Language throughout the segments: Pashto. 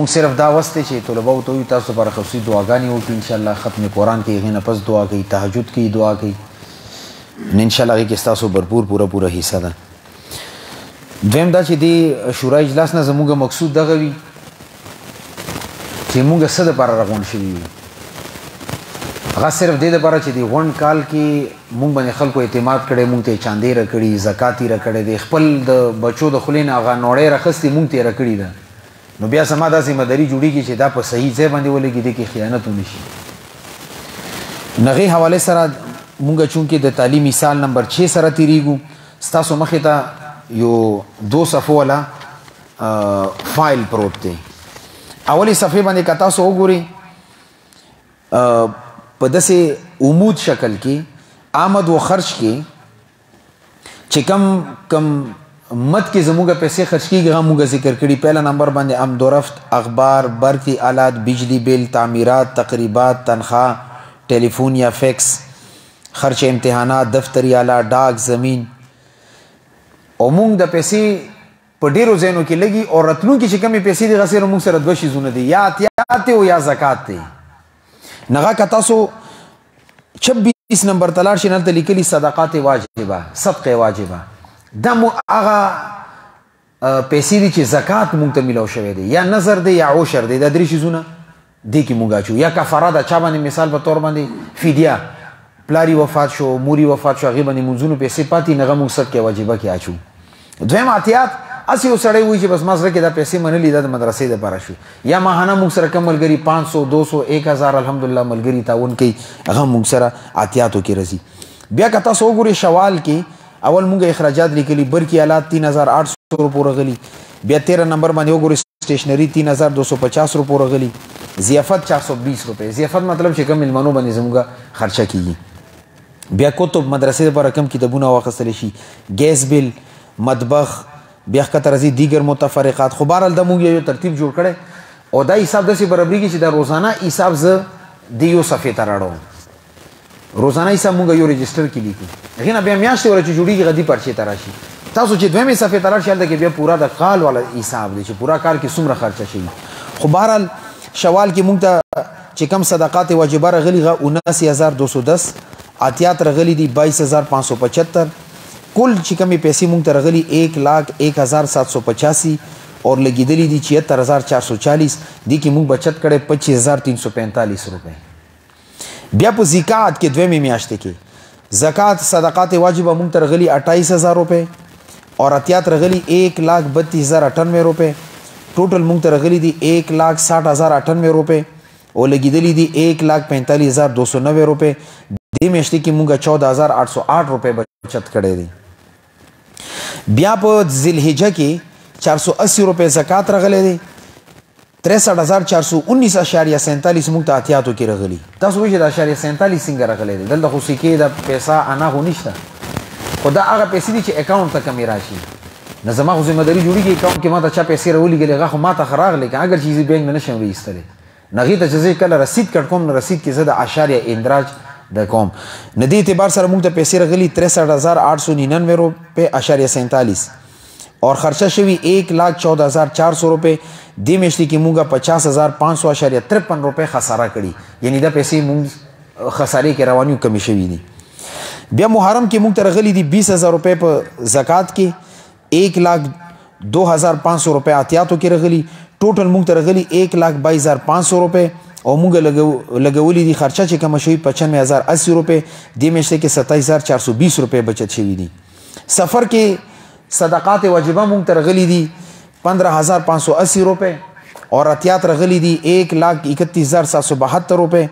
مونږ صرف دا وسته چې طلبه او ته تاسو لپاره خصوصي دعاګانې وکړو ان شاء الله ختم قرآن کې هغې نه پس دعا کوي تهجد کوي دعا کوي ان شاء الله هغې کې ستاسو भरपूर پوره حصه ده دویم دا چې دې شورا اجلاس نه زموږ مقصود دغه وي چې مونږ څه دپاره راغونډ شوي یو هغه صرف دې دپاره چې د غونډ کال کې مونږ باندې خلکو اعتماد کړی مونږ ته یې چاندې راکړي زکات یې راکړی دی خپل د بچو د خولې نه هغه نوړۍ راخیستې مونږ ته یې راکړي ده نو بیا سما داسې مداري جوړېږي چې دا په صحیح ځای باندې ولګي دې کې خیانت ونه شي نو هغې حوالې سره مونږ چونکې د تعلیمي سال نمبر 6 سره تېرېږو ستاسو مخې ته یو 2 صفحو والا فایل پروت دی اولی صفحې باندې که تاسو وګورئ په داسې عمود شکل کې آمد و خرچ کې چې کم مد کې زموږ پیسې خرچ کېږي هغه موږ ذکر کړي پهلا نمبر باندې آمد و رفت اخبار برقی آلات بجلی بل تعمیرات تقریبات تنخواہ ٹیلیفون یا فیکس خرچ امتحانات دفتری آلات ډاک زمین او موږ د پیسې په ډیرو ځایونو کې لګي او راتلونکي چې کمې پیسې دي هغه سره موږ سره دوه شیزونه دي یا اتیات دی او یا زکات دی نغه که تاسو 26 نمبر ته لاړ شئ هلته لیکلي صدقات واجبه صدقه واجبه دا مو هغه پیسې دي چې زکات موږ ته میلاو شوی دی یا نظر دی یا عشر دی دا درې شیزونه دې کې موږ اچو یا کفاره ده چا باندې مثال په طور باندې فدیه پلاری وفات شو موری وفات شو هغې باندې مونځونو پیسې پاتې نغه موږ صدقه واجبه کې اچو دویم اتیات اسی یو سړی وایي چې بس ما زړه کې دا پیسې منلي دا د مدرسې دپاره شو یا ماهانه موږ سره کم ملګري 500 200 1000 الحمدلله ملګري تعاون کوي هغه موږ سره اتیاتو کې راځي بیا که تاسو وګورئ شوال کې اول موږ اخراجات لیکلي برقي آلات 3800 روپو راغلي بیا 13 نمبر باندې وګورئ سټیشنري 3250 روپو راغلي ضیافت 420 روپے ضیافت مطلب چې کم مېلمنو باندې زموږ خرچه کېږي بیا کتب مدرسې لپاره کم کتابونه واخیستلی شي ګیس بل مطبخ بیا ښکته راځي دیگر متفرقات خو بهرحال دا موږ یو ترتیب جوړ کړی او دا حساب داسې برابرېږي چې دا روزانه حساب زه د یو صفحې ته راړوم روزانه حساب موږ یو رجسټر کې لیکو هغې نه بیا میاشتې ولا چې جوړېږي هغه دې پرچې ته راشي تاسو چې دویمې صفحې ته لاړ شئ هلته کې بیا پوره د کال والا حساب دی چې پوره کال کې څومره خرچه شوي خو بهرحال شوال کې موږ ته چې کم صدقات واجبه راغلي هغه 79210 اتیات راغلي دي 22575 کل چې کمې پیسې موږ ته راغلي 1,01,785 اور لګېدلي دي 76440 دي کې موږ بچت کړی 25345 روپۍ بیا په زکات کې دویمې میاشتې کې زکات صدقات واجبه موږ ته راغلي 28000 روپۍ اور اتیات راغلي 1,32,098 روپۍ ټوټل موږ ته راغلي دي 1,60,098 روپۍ او لګېدلي دي 1,45,290 روپۍ دې میاشتې کې موږ 14,808 روپۍ بچت کړی دی بیا په ذیالحجه کې 480 روپۍ زکات راغلی دی 63,419.47 موږ ته اتیاتو کې راغلي تاسو وایئ چې د 47 څنګه راغلی دی دلته خو سکې د پیسه انا خو نشته خو دا هغه پیسې دي چې اکاونټ ته کمې راشي نه زما خو ذمه داري جوړېږي اکاونټ کې ما ته چا پیسې راولېږلې هغه خو ما ته ښه راغلی که اگر چې زه بینک نه نشم وایستلی نه هغې ته چې زه کله رسید کټ کوم نو رسید کې زه د اشاریه اندراج د کوم نه دې اعتبار سره موږ ته پیسې راغلي 63,899 روپۍ اشاریه 47 اور خرچه شوي 1,14,400 روپۍ دې میاشتې کې موږ 50,500.53 روپۍ خساره کړي یعنی دا پیسې موږ خسارې کې رواني کمې شوي دي بیا محرم کې موږ ته راغلي دي 20,000 روپۍ په زکات کې 1,02,500 روپۍ اتیاتو کې راغلي ټوټل موږ ته راغلي 1,22,500 روپۍ او موږ لګولي دي خرچه چې کمه شوي 95,080 روپۍ دې میاشتې کې 27,420 روپۍ بچت شوي دي سفر کې صدقات واجبه موږ ته راغلي دي 15,580 روپۍ اور اتیات راغلي دي 1,31,772 روپۍ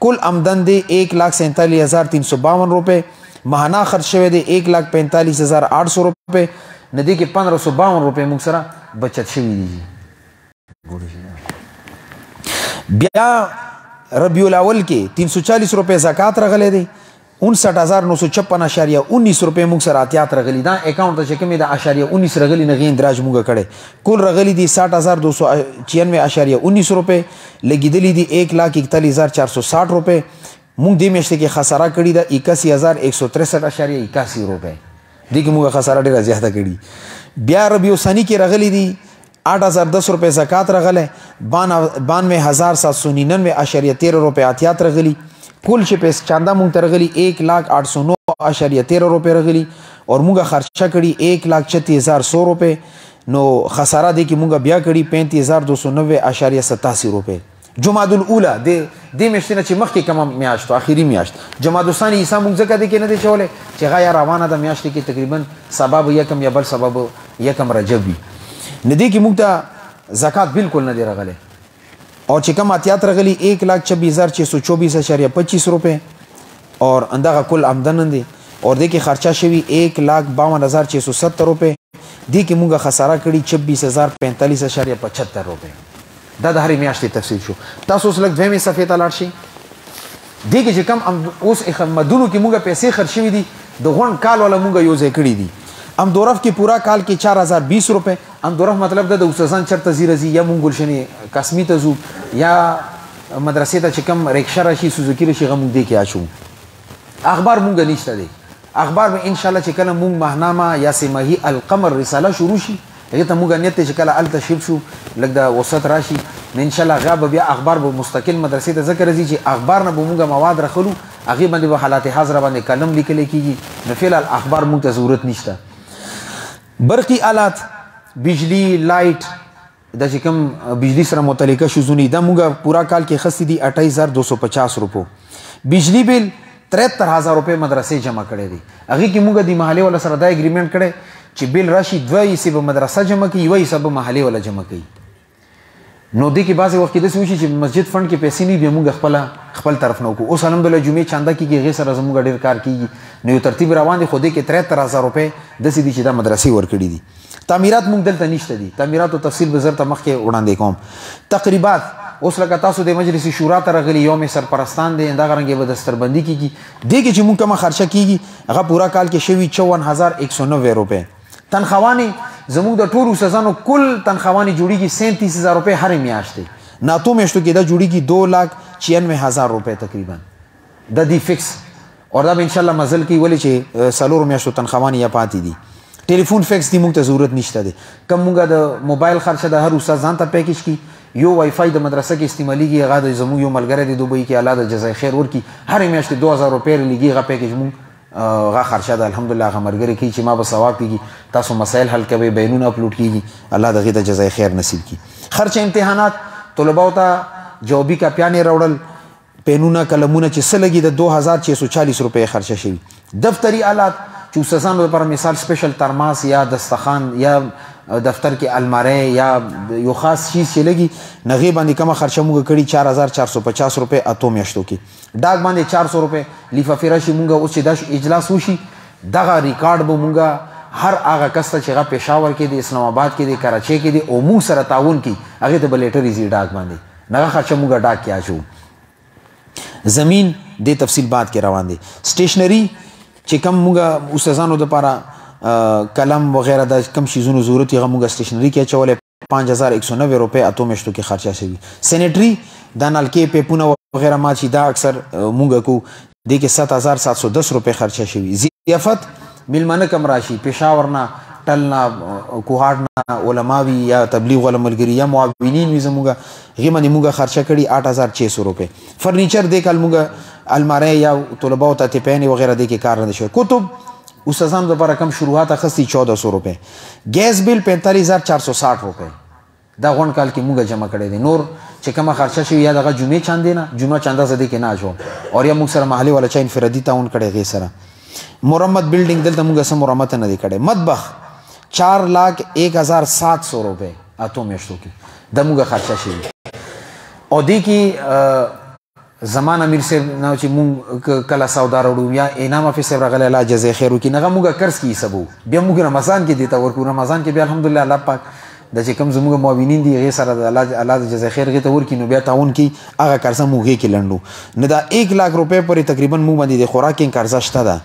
کل آمدن دی 1,47,352 روپۍ ماهانه خرچ شوی دی 1,45,800 روپۍ نه دې کې 1,552 روپۍ موږ سره بچت شوي دي بیا ربیع الاول کې 340 روپۍ زکات راغلی دی 59,956.19 روپۍ موږ سره اتیات راغلي دا اکاونټ ته چې کومې د 0.19 راغلي نه هغې اندراج موږ کړی کل راغلي دي 60,296.19 روپۍ لګېدلي دي 1,41,460 روپۍ موږ دې میاشتې کې خساره کړې ده 81,163.81 روپۍ دې کې موږ خساره ډېره زیاته کړي بیا ربیع ثاني کې راغلي دي 8,010 रुपये زکات راغلی 92,799.13 रुपये عطیات راغلي کل چې پیسې چاندا مونږ ته راغلي 1,809.13 रुपये راغلي اور مونږه خرچه کړي 1,36,100 रुपये نو خساره دی کې مونږه بیا کړي 35,290.87 रुपये جمادی الاولی د میاشتې نه چې مخکې کومه میاشت اخیری میاشت جمادی الثانی عیسی مونږ ځکه دی کې نه دی چولی چې غیا روانه د میاشتې کې تقریبا سبب یکم یا بل سبب یکم رجب وي نه دی کې مونږ ته زکات بالکل نه دی راغلی اور چې کوم عطیات راغلي 1,26,624.25 रुपये اور اندغه کل آمدن دی اور دی کې خرچه شوي 1,52,670 रुपये دی کې مونږه خساره کړي 26,045.75 रुपये دا د هرې میاشتې تفصیل شو تاسو اوس لږ دویمې صفحې ته لاړ شئ دی کې چې کوم اوس مدونو کې مونږه پیسې خرچ شوي دي د غونډ کال والا مونږه یو ځای کړي دي امدورف کې پورا کال کې 4,020 रुपये امدورف مطلب د استادان چرته زی رځي یا مونږ ګلشنې قسمی ته ځو یا مدرسې ته چې کوم ریکشا راشي سوزوکي راشي هغه مونږ دې کې اچو اخبار مونږ نشته دی اخبار به ان شاء الله چې کله مونږ ماهنامه یا سماهي القمر رساله شروع شي هغه ته مونږ نیت چې کله ال تشریف شو لږ د وسط راشي ان شاء الله غاب بیا اخبار به مستقل مدرسې ته ذکر راځي چې اخبار نه به مونږ مواد راخلو هغه باندې به حالات حاضر باندې کلم لیکل کیږي نو فعل اخبار مونږ ته ضرورت نشته برقی آلات بجلی لایټ د چې کوم بجلی سره متعلقه شوزونی دا مونږ پورا کال کې خستی دي 28,250 روپو بجلی بل 73,000 روپے مدرسې جمع کړي دي هغه کې مونږ د محلي ولا سره دا اګریمنت کړي چې بل راشي 2 حصے به مدرسه جمع کوي 1 حصہ به محلي ولا جمع کوي نو دې کې بعضې وخت کې داسې وشي چې مسجد فند کې پیسې نه وي مونږ خپل طرف نه وکړو اوس الحمدلله جمعې چانده کېږي هغې سره زموږ ډېر کار کېږي نو یو ترتیب روان دی خو دې کې 73,000 روپۍ داسې دي چې دا مدرسې ورکړي دي تعمیرات مونږ دلته نشته دي تعمیراتو تفصیل به زر ته مخکې وړاندې کوم تقریبات اوس لکه تاسو د مجلس شورا ته راغلي یوم سرپرستان دی دغه رنګې به دستربندي کېږي دې کې چې مونږ کومه خرچه کېږي هغه پورا کال کې شوي 54,190 روپۍ تنخوانې زموږ د ټولو استادانو کل تنخوانې جوړیږي 37,000 روپۍ هرې میاشتې ناتو میاشتو کې دا جوړیږي 2,96,000 روپۍ تقریبا دا دی فکس اور دا به انشاءالله مزل کوي ولې چې څلورو میاشتو تنخوانې یا پاتې دي ټلیفون فکس دی مونږ ته ضرورت نشته دی کم مونږه د موبایل خرچه د هر استاد ځان ته پیکیج کی یو وای فای د مدرسه کې استعمالیږي هغه د زموږ یو ملګری دی دوبۍ کې الله د جزای خیر ورکړي هرې میاشتې 2,000 روپۍ لګي هغه پیکیج مونږ هغه خرچه ده الحمدلله هغه ملګری کوي چې ما به ثواب کېږي تاسو مسایل حل کوئ بیانونه اپلوډ کېږي الله د هغې د جزای خیر نصیب کړي خرچه امتحانات طلباو ته جوابي کاپیانې راوړل پینونه قلمونه چې څه لګي د 2,640 روپۍ خرچه شوي دفتري آلات چې استادانو لپاره مثال سپیشل ترماس یا دسترخوان یا دفتر کې الماری یا یو خاص شیز چې لګي نغې باندې کومه خرچه موږ کړي 4,450 روپۍ اتو میاشتو کې ډاک باندې 400 روپۍ لفافې راشي موږ اوس چې دا اجلاس وشي دغه ریکارډ به موږ هر هغه کس ته چې هغه پېښور کې دی اسلام آباد کې دی کراچۍ کې دی او موږ سره تعاون کوي هغې ته به لیټر ایزي ډاک باندې نغه خرچه موږ ډاک کې اچو زمین د تفصیل بعد کې روان دی سټیشنري چې کم موږ استادانو دپاره قلم وغیرہ د کم شیزونو ضرورت یې هغه موږ سټیشنري کې اچولی 5,190 روپۍ اتو میاشتو کې خرچه شوي سینیټري دا نلکې پیپونه وغیرہ ما چې دا اکثر موږ کو دې کې 7,710 روپۍ خرچه شوي ضیافت میلمانه کم راشي پېښور نه ټل نه کوهاټ نه علماوي یا تبلیغ والا ملګري یا معاونین وي زموږ هغې باندې موږ خرچه کړي 8,600 روپۍ فرنیچر دې کال موږ الماری یا طلباو ته تپیانې وغیرہ دې کې کار نه دی شوی کتب استادانو دپاره کم شروعات اخیستي 1,400 روپۍ ګیس بل 45,460 روپۍ دا غونډ کال کې موږ جمع کړی دی نور چې کومه خرچه شوي یا دغه جمعې چاندې نه جمعه چانده زه دې کې نه اچوم اور یا موږ سره محلي والا چا انفرادي تعاون کړی هغې سره مرمت بلډینګ دلته موږ څه مرمت نه دی کړی مطبخ 4,01,700 روپۍ اتو میاشتو کې دا موږ خرچه شوي او دې کې زمان امیر صاحب نه چې مونږ کله سودا راوړو یا انعام حافظ صاحب راغلی الله جزای خیر وکړي هغه موږ قرض کې حسابو بیا موږ رمضان کې دې ته ورکړو رمضان کې بیا الحمدلله الله پاک د چې کوم زموږ معاونین دي هغې سره د الله د جزای خیر هغې ته ورکړي نو بیا تعاون کوي هغه قرضه موږ هغې کې لنډو نه دا 1,00,000 روپۍ پورې تقریبا موږ باندې د خوراک قرضه شته ده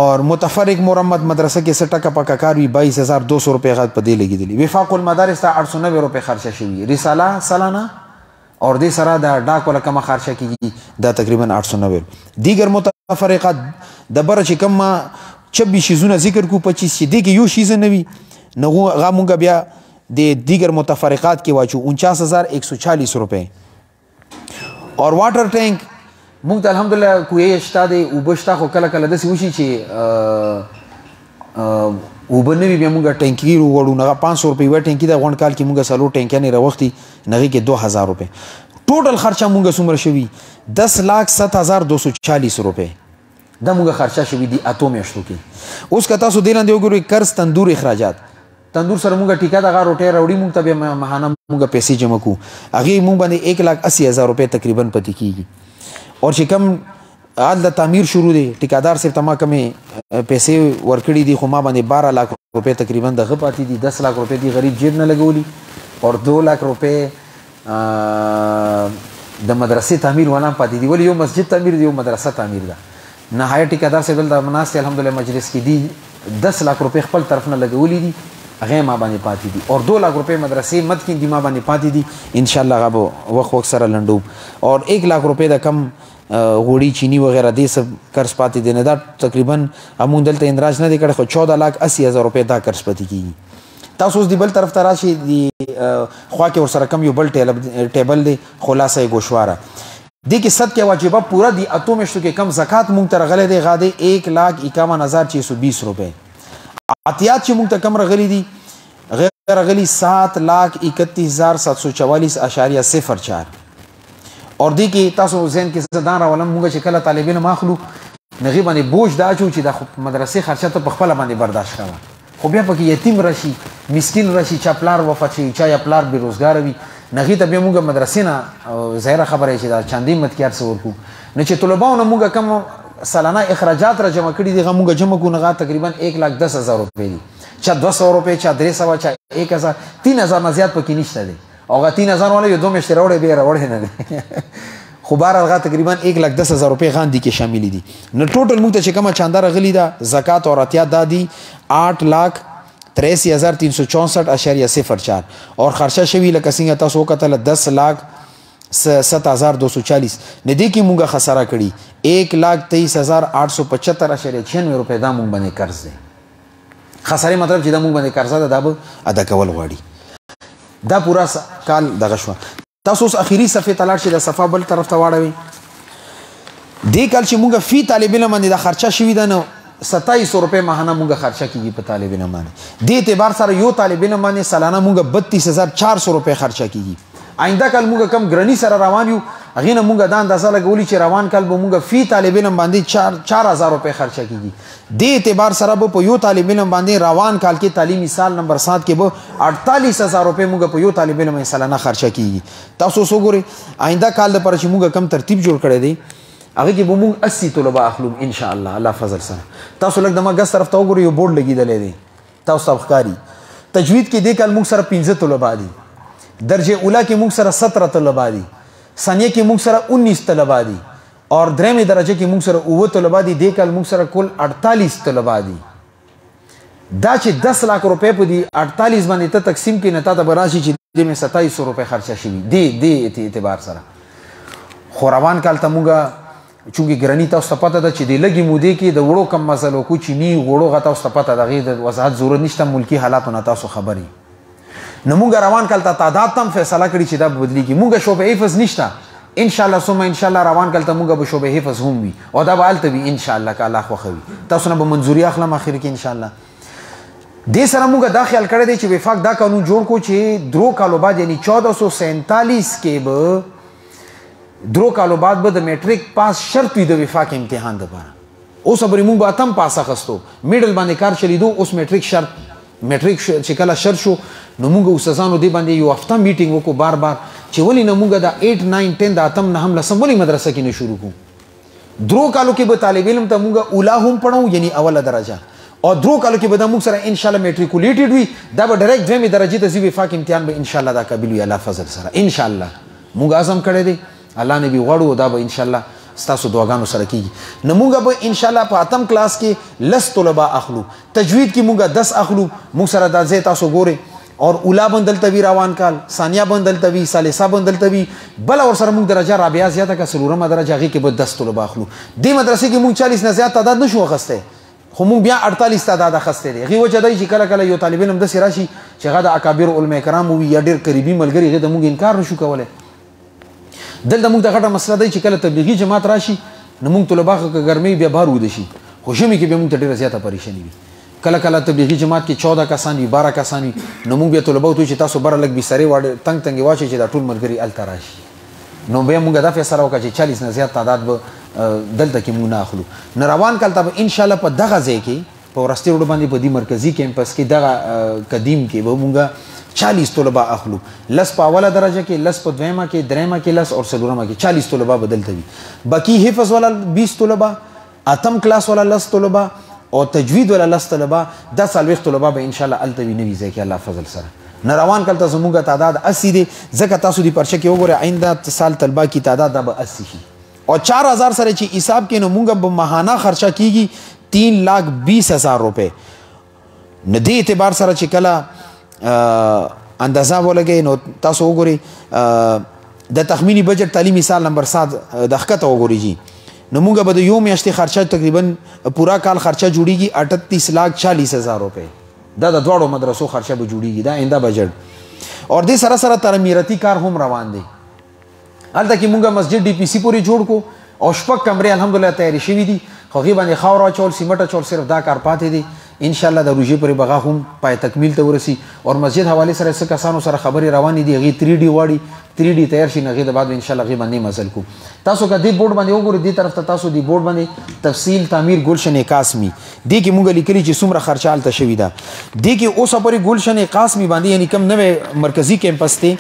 اور متفرق مرمت مدرسه کې 100 ټکه پکه کار وي 22,200 روپۍ هغه په دې لګېدلي وفاق المدارس ته 890 روپۍ خرچه شوي رساله سالانه اور دې سره د ډاک والا کمه خرچه کېږي دا تقریبا 890 دیگر متفرقات د بره چې کوم 26 شیزونه ذکر کو 25 چې دې کې یو شیز نه وي نو هغه مونږ بیا دیگر متفرقات کې واچو 49,140 روپے. اور واټر ټینک مونږ ته الحمدلله کوی شته دی اوبه شته خو کله کله داسې وشي چې اوبه نه وي بیا مونږ ټینکي وړو نغه 500 روپۍ یوه ټینکي د غونډ کال کې مونږ څلور ټینکیانې راوختي نغې کې 2000 روپۍ ټوټل خرچه مونږ څومره شوي 10,07,240 روپۍ دا مونږ خرچه شوي دي اتو میاشتو کې. اوس که تاسو دې لاندې وګورئ قرض تندور اخراجات تندور سره مونږ ټیکه دغه روټۍ راوړي مونږ ته بیا ماهانه مونږ پیسې جمع کوو هغې مونږ باندې 1,80,000 روپۍ تقریبا پاتې کېږي. اور چې کوم حال د تعمیر شروع دی ټیکادار صاحب ته ما کمې پیسې ورکړي دي خو ما باندې 12 लाख روپۍ تقریبا دغه پاتې دي 10 लाख روپۍ دي غریب جیب نه لګولي اور 2 लाख روپۍ د مدرسې تعمیر والا پاتې دي ولې یو مسجد تعمیر دی یو مدرسه تعمیر ده نهایت ټیکادار صاحب دلته مناسته الحمدلله مجلس کې دي 10 लाख روپۍ خپل طرف نه لګولي دي هغه ما باندې پاتې دي اور 2 लाख روپۍ مدرسې مد کې دي ما باندې پاتې دي ان شاء الله غو وخت سره لنډو اور 1 लाख روپۍ د کم غوړي چینی وغیرہ دې سب قرض پاتې دي نه دا تقریبا همون دلته اندراج نه دی کړی خو 14,80,000 روپۍ دا قرض پاتې کېږي. تاسو اوس د بل طرف ته راشي د خوا کې ورسره کم یو بل ټیبل دی خلاصه ګوشواره دې کې صدقه واجبه پورا دی اتو میاشتو کې کم زکات مونږ ته راغلی دی هغه دی 1,51,620 روپۍ. عطیات چې مونږ ته کم راغلي دي راغلي 7,31,744.04 اور دی کې تاسو ذهن کې ځدان راولم مونږ چې کله طالب علم اخلو نغې باندې بوج دا اچو چې د مدرسې خرچه ته په خپله باندې برداشت کوه خو بیا پکې یتیم راشي مسکین راشي چا پلار وفات شي چا یا پلار بېروزګاره وي نغې ته بیا مونږ مدرسې نه ظاهره خبره چې دا چندې متکیار څه ورکو نه چې طلباو نه مونږ کم سالانه اخراجات را جمع کړي دي هغه مونږ جمع کړو نغه تقریبا 1,10,000 روپۍ دي چا 200 روپۍ چا 300 چا 1,000 3,000 نه زیات پکې نشته دی او هغه 3,000 والا یو 2 میاشتې راوړی بیا راوړی نه دی خو بهرحال هغه تقریبا 1,10,000 روپۍ غاندې کې شاملې دي نو ټوټل مونږ ته چې کومه چانده راغلي ده زکات او عطیات دا دي 8,83,364.04 اور خرچه شوي لکه څنګه تاسو وکتله 10,07,240 نه دې کې مونږه خساره کړي 1,23,875.96 روپۍ دا مونږ باندې قرض دی خسارې مطلب چې دا مونږ باندې قرضه ده دا به ادا کول غواړي دا پورا کال دغه شو. تاسو اوس اخیری صفحې ته لاړ شئ د صفحه بل طرف ته واړوئ دې کال چې مونږ فی طالب علم باندې دا خرچه شوي ده نو 2700 روپۍ ماهانه مونږ خرچه کېږي په طالب علم باندې دې اعتبار سره یو طالب علم باندې سالانه مونږ 32,400 روپۍ خرچه کېږي. آینده کال مونږ کم ګرانی سره روان یو هغې نه مونږ دا اندازه لګولي چې روان کال به مونږ فی طالب علم باندې 4,000 روپۍ خرچه کېږي. دې اعتبار سره به په یو طالب علم باندې روان کال کې تعلیمي سال نمبر 7 کې به 48,000 روپۍ مونږ په یو طالب علم سالانه خرچه کېږي. تاسو اوس وګورئ آینده کال دپاره چې مونږ کم ترتیب جوړ کړی دی هغه کې به مونږ 80 طلبه اخلو ان شاء الله الله فضل سره. تاسو لږ د مګس طرف ته وګورئ یو بورډ لګېدلی دی تاسو ته ښکاري تجوید کې دې کال مونږ سره 15 طلبه دي درجه اوله کې مونږ سره 17 طلبه دي ثانیه کې مونږ سره 19 طلبه دي اور درېمې درجه کې مونږ سره 9 طلبه دي دې کال مونږ سره کل 48 طلبه دي. دا چې 10 लाख روپۍ په دي 48 باندې ته تقسیم کې نه تا ته به راشي چې دې مې 2700 روپۍ خرچه شوي دې اعتبار سره. خو روان کال ته مونږ چونکې ګراني تاسو ته پته ده چې د لږې مودې کې د وړو کم مسلو کو چیني غوړو هغه تاسو ته پته ده هغې د وضاحت ضرورت نشته ملکي حالاتو نه تاسو خبرې نو مونږ روان کال ته تعداد ته هم فیصله کړي چې دا به بدلېږي مونږ شعبه حفظ نشته ان شاء الله ثم ان شاء الله روان کال ته مونږ به شعبه حفظ هم وي او دا به هلته وي ان شاء الله که الله خوښوي تاسو نه به منظوري اخلم اخر کې ان شاء الله. دې سره مونږ دا خیال کړی دی چې وفاق دا قانون جوړ کړو چې 3 کالو بعد یعنی 1447 کې به 3 کالو بعد به د میټریک پاس شرط وي د وفاق امتحان دپاره. اوس خبرې مونږ به اتم پاس اخیستو میډل باندې کار چلیدو اوس میټریک شرط میټریک چې کله شرط شو نو مونږ استادانو دې باندې یو هفته میټینګ وکړو بار بار چې ولې نه مونږ د 8 9 10 د اتم نه هم لسم ولې مدرسه کې نه شروع کړو. 3 کالو کې به طالب علم ته مونږ اوله هم پړو یعنی اوله درجه او 3 کالو کې به دا مونږ سره ان شاء الله میټریکولیټډ وي دا به ډایرکټ دویمې درجې ته ځي وفاق امتحان به ان شاء الله دا قابل وي الله فضل سره ان شاء الله مونږ عزم کړی دی الله نه بي غواړو دا به ان شاء الله ستاسو دعاګانو سره کیږي. نو مونږ به ان شاء الله په اتم کلاس کې لس طلبه اخلو تجوید کې مونږ 10 اخلو مونږ سره دا ځای تاسو ګورئ اور اولا بندلته وي روان کال ثانیه بندلته وي ثالثه بندلته وي بل اور سره مونږ درجه رابعه زیاته که څلورمه درجه هغې کې به 10 طلبه اخلو. دې مدرسې کې مونږ 40 نه زیات تعداد نشو اخیستی خو مونږ بیا 48 تعداد اخسته دي غي وجه دی چې کله کله یو طالب علم د سراشي چې هغه د اکابر علماء کرام وي یا ډېر قریبي ملګری غي د مونږ انکار نشو کولای دلته مونږ د غټه مسله دی چې کله تبلیغي جماعت راشي نو مونږ طلبه ګرمي بیا بار ودی شي خو شمي کې به مونږ ډېر زیاته پریشانی وي کله کله تبلیغي جماعت کې 14 کسان وي 12 کسان وي نو مونږ بیا طلبه ته چې تاسو بره لګ بي سره واړ تنگ تنگ واچي چې دا ټول ملګری ال تراشي نو به مونږ دا فیصله وکړه چې 40 نه زیات تعداد به دلته کې مونږ نه اخلو نه روان کله ته ان شاء الله په دغه ځای کې په ورستي روډ باندې په دې مرکزی کیمپس کې دغه قدیم کې به مونږ 40 طلبه اخلو لس په اوله درجه کې لس په دویمه کې دریمه کې لس او څلورمه کې 40 طلبه بدلته وي باقي حفظ ولا 20 طلبه اتم کلاس ولا لس طلبه او تجوید ولا لس طلبه د سالويخ طلبه به ان شاء الله التوی نوي ځای کې الله فضل سره نه روان کله زموږه تعداد 80 دي ځکه تاسو دی پرچه کې وګوره آینده سال طلبه کی تعداد به 80 شي او 4000 سره چې حساب کې نو مونږه به ماهانه خرچه کیږي 3,20,000 روپے نه دې اعتبار سره چې کله اندازه ولګي نو تاسو وګورئ د تخمینی بجټ تعلیمي سال نمبر 7 د حقته وګورئ جی نو مونږه به د یو میاشتې خرچه تقریبا پورا کال خرچه جوړیږي 38,40,000 روپے دا د دوړو مدرسو خرچه به جوړیږي دا آینده بجټ اور دې سره سره تعمیراتی کار هم روان دي الته کې مونږه مسجد ډي پی سي پوری جوړ کو او شپږ کمرې الحمدلله تیاری شوې دي خو غي باندې خاور چول سیمټ چول صرف دا کار پاتې دي ان شاء الله د روزي پرې بغا هم پای تکمیل ته ورسي او مسجد حواله سره څه کسانو سره خبري روانې دي غي 3D واړي 3D تیار شي نه غي د بعد ان شاء الله غي باندې مزل کو تاسو کا دې بورډ باندې وګورئ دې طرف ته تاسو دې بورډ باندې تفصیل تعمیر گلشن قاسمی دې کې مونږ لیکلي چې څومره خرچه الته شوی دا دې کې اوس پرې گلشن قاسمی باندې یعنی کم نوې مرکزی کیمپس ته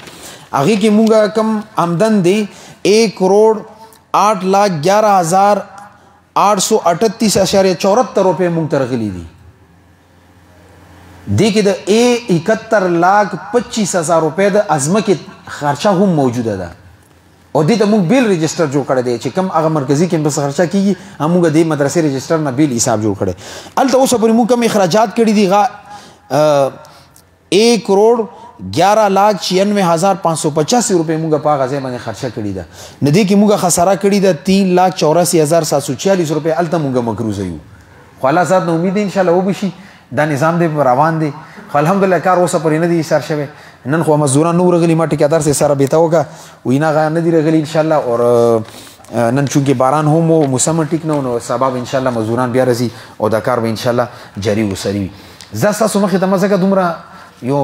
هغه کې مونږ کم آمدن دی 1,11,838.74 روپے مونږ ترغلی دي دې کې د 71,25,000 روپے د ازمکه خرچه هم موجوده ده او دې ته مونږ بیل رجستر جوړ کړی دی چې کم هغه مرکزی کیمپس خرچه کیږي همغه د مدرسې رجستر نه بیل حساب جوړ کړی الته اوس پر مونږ کم اخراجات کړی دي 1,11,96,585 روپے مونږه په غزه باندې خرچه کړی ده ندی کې مونږه خساره کړی ده 3,84,746 روپے الته مونږه مقروض یو خو الله ذات نو امید ان شاء الله وبشي دا نظام دې روان دي خو الحمدلله کار اوسه پرې نه دي سر شوی نن خو مزدوران نور غلی ما ټیکادار سره سره بیتاو کا وینا غا نه دي رغلی ان شاء الله اور نن چونکه باران هم موسم ټیک نه نو سبب ان شاء الله مزدوران بیا رزي او دا کار به ان شاء الله جاری وسري زاستا سمخه د مزګه دومره یو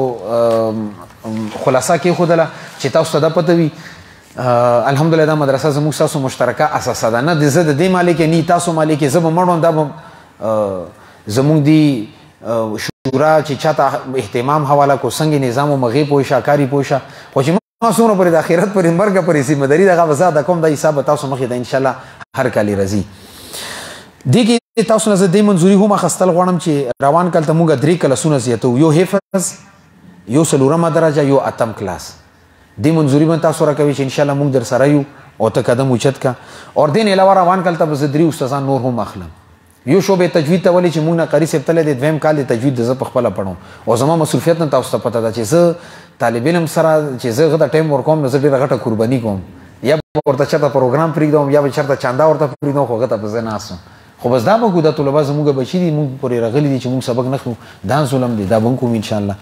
خلاصہ کې خودله چې تاسو ته پته وي الحمدلله دا مدرسه زموږ تاسو مشترکه اساسه ده نه د زده د مالک نه تاسو مالک زب مړون دا زموږ دی شورا چې چاته اهتمام حواله کو څنګه نظام او مغي پوښا کاری پوښا خو چې مسونه پر د اخرت پر مرګ پر ذمہ داری دغه وزاده کوم د حساب تاسو مخې ده ان شاء الله هر کلی رضی دغه تاسو نه د منځوري هم خستل غواړم چې روان کله موږ درې کله سونه زیاتو یو حفظ یو سلورمه درجه یو اتم کلاس د منځوري من تاسو راکوي چې ان شاء الله موږ در سره یو او ته قدم اوچت کا اور دین علاوه روان کله ته زدري استادان نور هم اخلم یو شوبه تجوید ته ولې چې موږ نه قری سپتل د دویم کال د تجوید د په خپل پړو او زمو مصروفیت نه تاسو ته پته ده چې زه طالب علم سره چې زه غته ټایم ورکوم نو زه ډیره غټه قرباني کوم یا ورته چاته پروګرام پریږدم یا چرته چاندا ورته پریږدم خو غته په ځای ناسم خو بس دا موږ د طلبه زموږ بچی دي موږ پرې رغلی دي چې موږ سبق نه خو دا ظلم دي دا بنکو ان شاء الله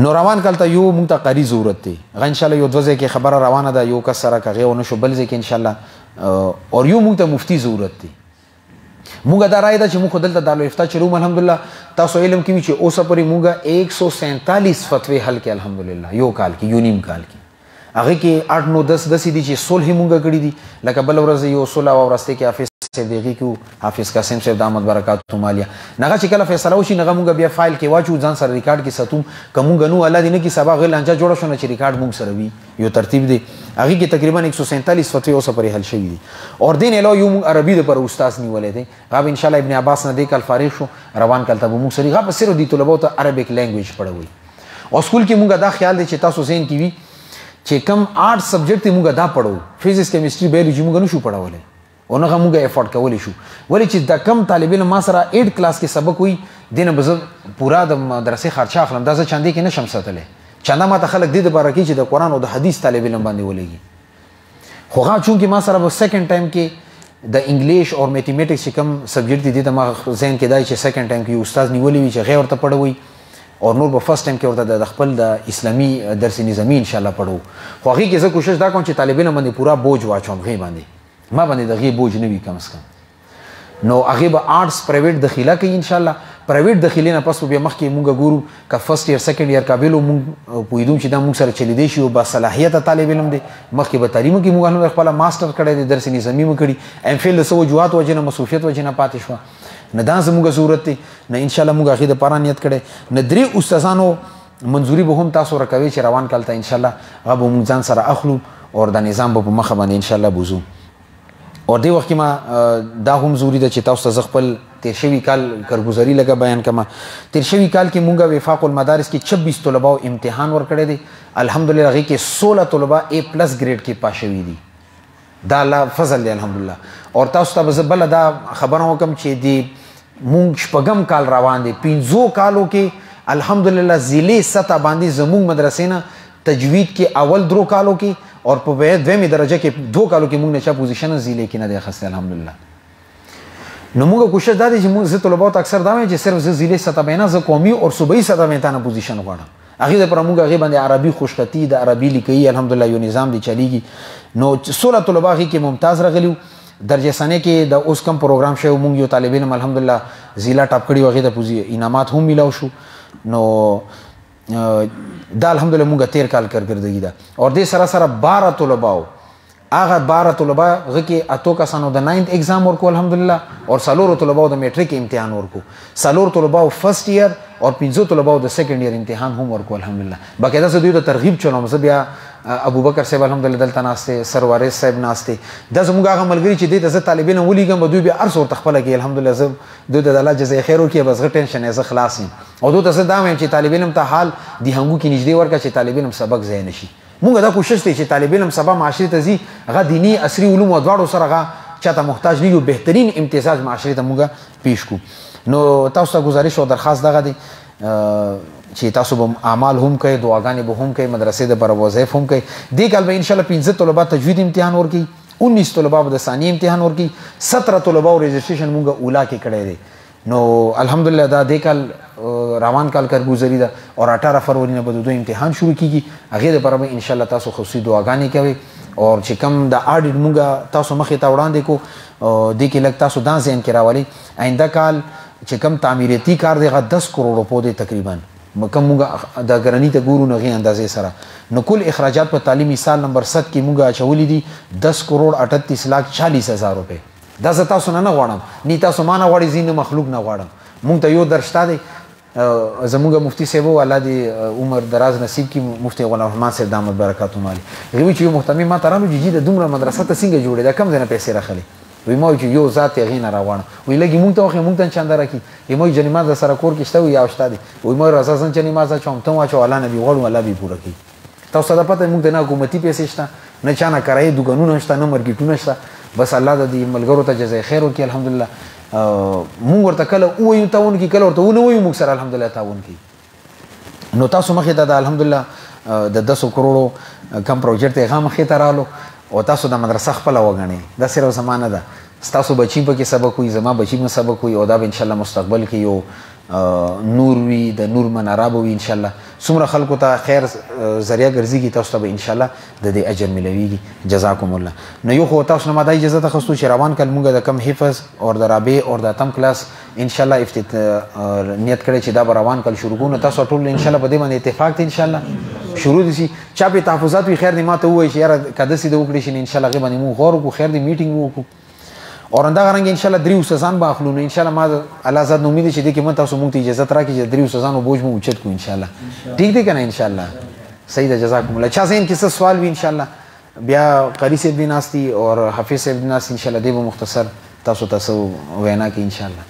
نو روان کله یو موږ ته قری ضرورت دی غ ان شاء الله یو دوزه کې خبره روانه ده یو کس سره کغه ونه شو بل ځکه ان شاء الله اور یو موږ ته مفتی ضرورت دی موږ دا راي ده چې موږ دلته دالو افتا چلو الحمدلله تاسو علم کې چې اوسه پرې موږ 147 فتوی حل کې الحمدلله یو کال کې یو نیم کال کې هغه کې 8 9 10 10 دي چې صلح موږ کړی دي لکه بل ورځ یو صلح او ورسته کې حافظ صدیقی کو حافظ قاسم صاحب دامت برکات مالیا نغه چې کله فیصله وشي نغه موږ بیا فایل کې واچو ځان سره ریکارډ کې ستوم کومګ نو الله دې نه کې سبا غل انجا جوړ شو نه چې ریکارډ موږ سره وي یو ترتیب دی هغه کې تقریبا 147 فتوی اوسه پرې حل شوی دي اور دین له یو عربي د پر استاد نیولې دي غاب ان شاء الله ابن عباس نه دې کال فارغ شو روان کله ته موږ سره غاب سره دي طلبه ته عربیک لینګویج پڑھوي او سکول کې موږ دا خیال دی چې تاسو زین کې وي چې کم 8 سبجیکټ موږ دا پڑھو فزکس کیمستري بایولوژي موږ نه شو پڑھولې او نه موږ افورد کولی شو ولی چې د کم طالب علم ما سره 8 کلاس کې سبق وي دینه بز پورا د مدرسې خرچه اخلم دا ځکه چاندي کې نشم ساتلې چاندا ما ته خلک دې د بارکې چې د قران او د حدیث طالب علم باندې ولېږي خو هغه چون کې ما سره په سیکنډ ټایم کې د انګلیش او میتھمیټکس چې کوم سبجیکټ دي ته ما ذهن کې دای چې سیکنډ ټایم کې استاد نیولې وي چې غیر ورته پړوي او نور په فرست ټایم کې ورته د خپل د اسلامي درس نظامی ان شاء الله پړو خو هغه کې زه کوشش دا کوم چې طالبانو باندې پورا بوج واچوم غي باندې ما باندې د غي بوج نه وي کم از کم نو هغه به آرټس پرایویټ داخله کوي ان شاء الله پرایویټ داخله نه پس بیا مخکې مونږ ګورو کا فرست ایئر سیکنډ ایئر قابلو مونږ پویدو چې دا مونږ سره چلی دی شي او با صلاحیت طالب علم دی مخکې به تعلیم کې مونږ خپل ماستر کړی دی درس نظامی مو کړی ام فیل سو وجوهات وجنه مصروفیت وجنه پاتې شو نه دا زموږه ضرورت دی نه ان شاء الله مونږ هغه د پاره نیت کړي نه درې استادانو منظوري به هم تاسو راکوي چې روان کال ته ان شاء الله هغه به مونږ ځان سره اخلو او د نظام په مخه باندې ان شاء الله بوزو او دی وخت ما دا هم ضروری ده چې تاسو ته خپل تیر شوی کال کارګزاري لګه بیان کما تیر شوی کال کې مونږه وفاق المدارس کې 26 طلباو امتحان ورکړی دي الحمدلله هغه کې 16 طلبا A+ ګریډ کې پاس شوي دي دا الله فضل دی الحمدلله او تاسو ته بل دا خبره وکم چې دی مونږ شپږم کال روان دي 15 کالو کې الحمدلله ضلع سطح باندې زموږ مدرسې نه تجوید کې اول درو کالو کې اور په دویمه درجه کې 2 کالو کې موږ نه چا پوزیشن ضلع کې نه دی خسته الحمدلله نو موږ کوشش دا دی چې موږ زه طلباو ته اکثر دا وایم چې صرف زه ضلع سطح باندې زه قومي او صوبایي سطح باندې نه پوزیشن غواړم هغه پر موږ هغه باندې عربي خوشخطي د عربي لیکي الحمدلله یو نظام دی چلیږي نو 16 طلبا کې ممتاز راغلیو درجه ثانیه کې د اوس کم پروګرام شوی موږ یو طالب علم الحمدلله ضلع ټاپ کړي وغه د پوزي انعامات هم ملاو شو نو دا الحمدلله موږ تیر کال کارکردګي ده او د سره سره 12 طلباو هغه 12 طلبا هغه کې اتو کسانو د 9th ایگزام ورکو الحمدلله او سالورو طلباو د میټریک امتحان ورکو سالور طلباو فرست ایئر او 15 طلباو د سیکنډ ایئر امتحان هم ورکو الحمدلله باقاعده زه دوی ته ترغیب چلوم زه بیا ابوبکر صاحب الحمدلله دلته ناشته سروارز صاحب ناشته د زموږ هغه ملګری چې د طالبانو ولېګم دوی بیا ارس ورته خپل کې الحمدلله زه دوی ته الله جزای خیر ورکړي بس غ ټینشن یې زه خلاص یم او دوی ته زه دا وایم چې طالبانو ته حال دی هنګو کې نږدې ورکړه چې طالبانو سبق ځای نشي مونږ دا کوشش دی چې طالب علم سبا معاشري ته ځي هغه دینی عصري علوم او دواړو سره هغه چاته محتاج نه یو بهترین امتیاز معاشري ته مونږ پیش کو نو تاسو ته گزارش او درخواست دغه دی چې تاسو به اعمال هم کوي دعاګانې به هم کوي مدرسې د پر وظایف هم کوي دې کال به ان شاء الله 15 طلبه تجوید امتحان ورکي 19 طلبه د ثاني امتحان ورکي 17 طلبه رجسټریشن مونږ اولا کې کړی دی نو الحمدلله دا د کال روان کال کارګزاري ده او 18 فروری نه به دوی امتحان شروع کیږي هغه لپاره به ان شاء الله تاسو خصوصي دعاګانې کوي او چې کم د اډیټ مونږه تاسو مخې ته وړاندې کو د کې لګ تاسو دا ذهن کې راولي آینده کال چې کم تعمیراتي کار دی 10 کروڑ روپو دی تقریبا مکم مونږه د ګرانی ته ګورو نه غي اندازې سره نو کل اخراجات په تعلیمي سال نمبر 7 کې مونږه چولې دي 10 کروڑ 38 लाख 40 हज़ार روپے دا زه تاسو نه غواړم ني تاسو ما نه غواړي زین مخلوق نه غواړم مونږ ته یو درشته دی زموږ مفتی صاحب الله دې عمر دراز نصیب کی مفتی غلام رحمان صاحب دامت برکاتو مالي غوي چې یو محتمي ما ترانو جدي د دومره مدرسه ته څنګه جوړه دا کم ځنه پیسې راخلي وي مو چې یو ذات یې غین راوړ وي لګي مونږ ته خو مونږ ته چاند راکی یمو جنما د سره کور کې شته یا شته دي وي مو راځه څنګه نماز چوم ته واچو الله نبی غوړو الله به پوره کوي تاسو دا پته مونږ ته نه حکومتي پیسې شته نه چانه کرای دګنونه شته نه مرګټونه شته بس الله د دې ملګرو ته جزای خیر وکړي الحمدلله مونږ ورته کله وایو تاون کې کله ورته ونه وایو مونږ سره الحمدلله تاون کې نو تاسو مخې ته د الحمدلله د 10 کروڑو کم پروجیکټ هغه مخې ته رالو او تاسو د مدرسه خپل وګڼئ دا صرف زمانه ده تاسو بچی په کې سبق وي زما بچی په سبق وي او دا ان شاء الله مستقبل کې یو نور وي د نور مناره وي ان شاء الله څومره خلکو ته خیر ذریعہ ګرځيږي تاسو ته ان شاء الله د دې اجر ملويږي جزاکم الله نو یو خو تاسو نه ما د اجازه ته خصوصي روان کل مونږ د کم حفظ او د رابع او د اتم کلاس ان شاء الله نیت کړی چې دا روان کل شروع کوو تاسو ټول ان شاء الله په دې باندې اتفاق ان شاء الله شروع دي چا په تحفظات وي خیر دې ماته وایي چې یاره کده سي د وکړي شي ان شاء الله غو باندې مو غور کو خیر دې میټینګ وکړو اور انده غرنګ ان شاء الله دریو سزان به اخلو نو ان شاء الله ما الله زاد امید چې دې کې مون تاسو مونږ ته اجازه راکړي چې دریو سزان او بوج مو اوچت کو ان شاء الله ٹھیک دی کنه ان شاء الله صحیح ده جزاکم الله چا زين کې څه سوال وي ان شاء الله بیا قاری صاحب بناستی اور حافظ صاحب بناستی ان شاء الله دې به مختصر تاسو تاسو وینا کې ان شاء الله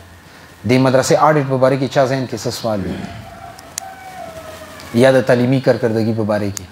دې مدرسې اډیټ په باره کې چا زين کې څه سوال وي یا د تعلیمي کارکردګي په باره کې